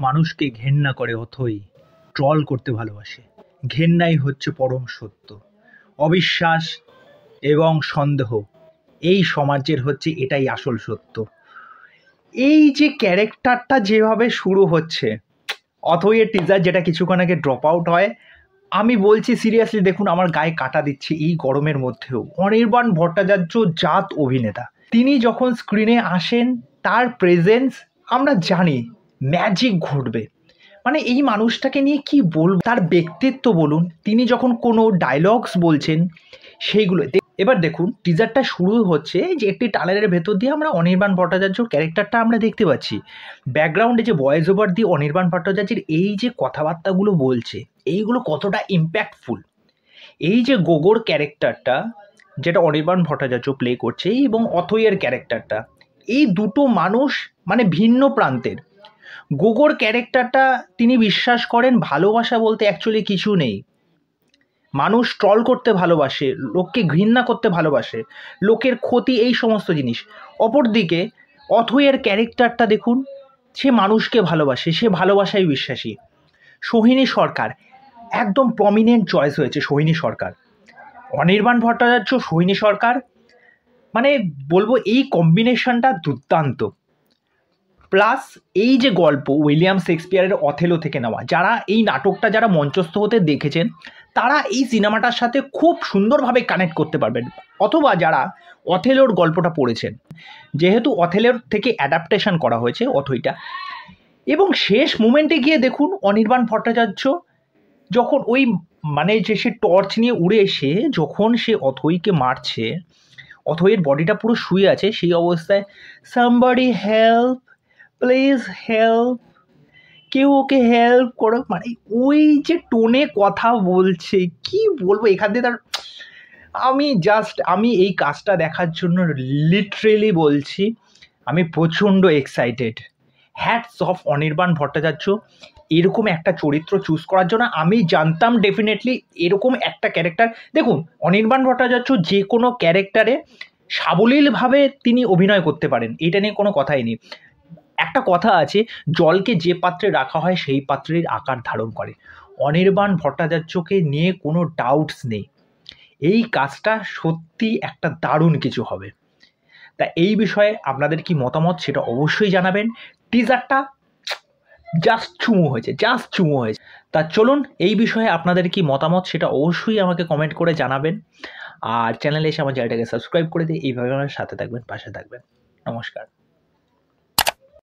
মানুষকে ঘেন্না করে অথই, ট্রল করতে ভালোবাসে। ঘেন্নাই হচ্ছে পরম সত্য। অবিশ্বাস এবং সন্দেহ এই সমাজের হচ্ছে এটাই আসল সত্য। এই যে ক্যারেক্টারটা যেভাবে শুরু হচ্ছে, অথইয়ের টিজার যেটা কিছুক্ষণ আগে ড্রপ আউট হয়, আমি বলছি সিরিয়াসলি দেখুন, আমার গায়ে কাটা দিচ্ছে এই গরমের মধ্যেও। অনির্বাণ ভট্টাচার্য জাত অভিনেতা, তিনি যখন স্ক্রিনে আসেন তার প্রেজেন্স আমরা জানি ম্যাজিক ঘটবে। মানে এই মানুষটাকে নিয়ে কি বলবো, তার ব্যক্তিত্ব বলুন, তিনি যখন কোনো ডায়লগস বলছেন সেইগুলো। এবার দেখুন টিজারটা শুরু হচ্ছে যে একটি টানেলের ভেতর দিয়ে আমরা অনির্বাণ ভট্টাচার্যর ক্যারেক্টারটা আমরা দেখতে পাচ্ছি। ব্যাকগ্রাউন্ডে যে ভয়েস ওভার দিয়ে অনির্বাণ ভট্টাচার্যের এই যে কথাবার্তাগুলো বলছে, এইগুলো কতটা ইম্প্যাক্টফুল। এই যে গোগোর ক্যারেক্টারটা যেটা অনির্বাণ ভট্টাচার্য প্লে করছে এবং অথইয়ের ক্যারেক্টারটা, এই দুটো মানুষ মানে ভিন্ন প্রান্তের। গোগোর ক্যারেক্টারটা তিনি বিশ্বাস করেন ভালোবাসা বলতে অ্যাকচুয়ালি কিছু নেই। মানুষ ট্রল করতে ভালোবাসে, লোককে ঘৃণা করতে ভালোবাসে, লোকের ক্ষতি, এই সমস্ত জিনিস। অপরদিকে অথইয়ের ক্যারেক্টারটা দেখুন, সে মানুষকে ভালোবাসে, সে ভালোবাসায় বিশ্বাসী। সোহিনী সরকার একদম প্রমিনেন্ট চয়েস হয়েছে। সোহিনী সরকার, অনির্বাণ ভট্টাচার্য, সোহিনী সরকার, মানে বলবো এই কম্বিনেশনটা দুর্দান্ত। প্লাস এই যে গল্প উইলিয়াম শেক্সপিয়ারের অথেলো থেকে নেওয়া, যারা এই নাটকটা যারা মঞ্চস্থ হতে দেখেছেন তারা এই সিনেমাটার সাথে খুব সুন্দরভাবে কানেক্ট করতে পারবেন, অথবা যারা অথেলোর গল্পটা পড়েছেন, যেহেতু অথেলোর থেকে অ্যাডাপ্টেশন করা হয়েছে অথইটা। এবং শেষ মোমেন্টে গিয়ে দেখুন অনির্বাণ ভট্টাচার্য যখন ওই মানে যে সে টর্চ নিয়ে উড়ে এসে যখন সে অথইকে মারছে, অথইয়ের বডিটা পুরো শুয়ে আছে, সেই অবস্থায় সামবডি হেল্প, প্লিজ হেল্প, কেউ ওকে হেল্প করো, মানে ওই যে টোনে কথা বলছে, কি বলবো এখান থেকে তার, আমি এই কাজটা দেখার জন্য লিটারেলি বলছি আমি প্রচণ্ড excited. Hats off Anirban Bhattacharya এরকম একটা চরিত্র চুজ করার জন্য। আমি জানতাম ডেফিনেটলি এরকম একটা ক্যারেক্টার, দেখুন অনির্বাণ ভট্টাচার্য যে কোনো ক্যারেক্টারে সাবলীলভাবে তিনি অভিনয় করতে পারেন, এটা নিয়ে কোনো কথাই নেই। একটা কথা আছে, জলকে যে পাত্রে রাখা হয় সেই পাত্রের আকার ধারণ করে। অনির্বাণ ভট্টাচার্যকে নিয়ে কোনো ডাউটস নেই, এই কাজটা সত্যি একটা দারুণ কিছু হবে। তা এই বিষয়ে আপনাদের কি মতামত সেটা অবশ্যই জানাবেন। টিজারটা জাস্ট চুমু হয়েছে, জাস্ট চুমু হয়েছে। তা চলুন, এই বিষয়ে আপনাদের কি মতামত সেটা অবশ্যই আমাকে কমেন্ট করে জানাবেন। আর চ্যানেলে এসে আমার চ্যানেলটাকে সাবস্ক্রাইব করে দিয়ে এইভাবে আমার সাথে থাকবেন, পাশে থাকবেন। নমস্কার।